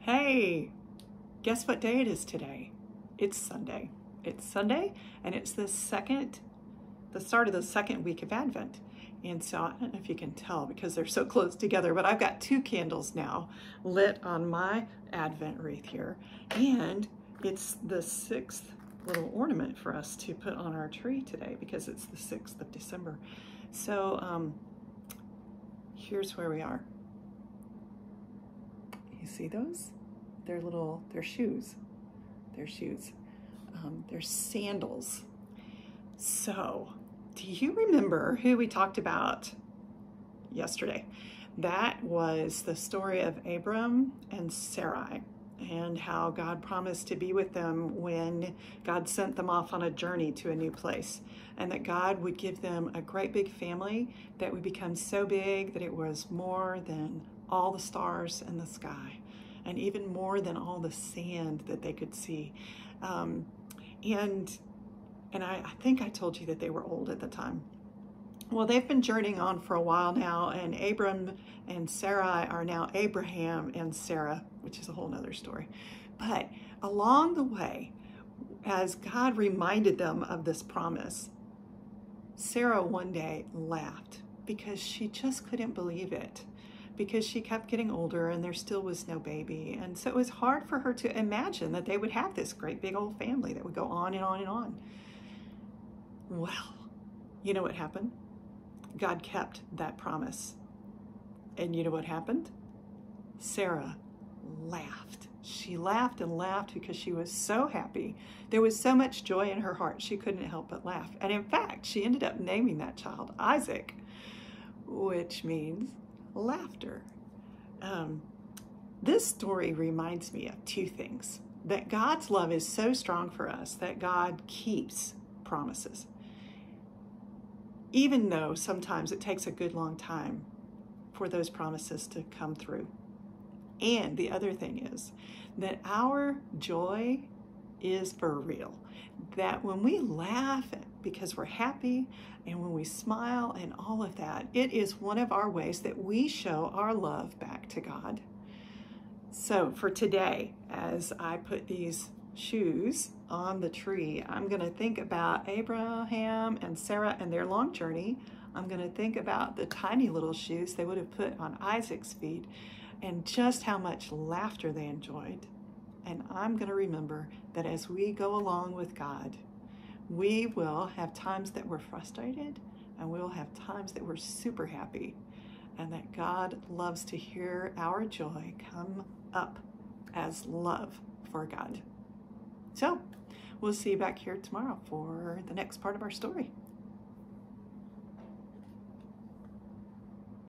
Hey, guess what day it is today? It's Sunday. It's Sunday, and it's the start of the second week of Advent. And so I don't know if you can tell because they're so close together, but I've got two candles now lit on my Advent wreath here. And it's the sixth little ornament for us to put on our tree today because it's the 6th of December. So here's where we are. You see those? They're shoes. They're shoes. They're sandals. So, do you remember who we talked about yesterday? That was the story of Abram and Sarai and how God promised to be with them when God sent them off on a journey to a new place, and that God would give them a great big family that would become so big that it was more than all the stars in the sky, and even more than all the sand that they could see. And I think I told you that they were old at the time. Well, they've been journeying on for a while now, and Abram and Sarai are now Abraham and Sarah, which is a whole nother story. But along the way, as God reminded them of this promise, Sarah one day laughed because she just couldn't believe it, because she kept getting older and there still was no baby. And so it was hard for her to imagine that they would have this great big old family that would go on and on and on. Well, you know what happened? God kept that promise. And you know what happened? Sarah laughed. She laughed and laughed because she was so happy. There was so much joy in her heart, she couldn't help but laugh. And in fact, she ended up naming that child Isaac, which means laughter. This story reminds me of two things: that God's love is so strong for us that God keeps promises, even though sometimes it takes a good long time for those promises to come through. And the other thing is that our joy is for real. That when we laugh because we're happy, and when we smile and all of that, it is one of our ways that we show our love back to God. So for today, as I put these shoes on the tree, I'm going to think about Abraham and Sarah and their long journey. I'm going to think about the tiny little shoes they would have put on Isaac's feet and just how much laughter they enjoyed. And I'm going to remember that as we go along with God, we will have times that we're frustrated, and we'll have times that we're super happy, and that God loves to hear our joy come up as love for God. So we'll see you back here tomorrow for the next part of our story.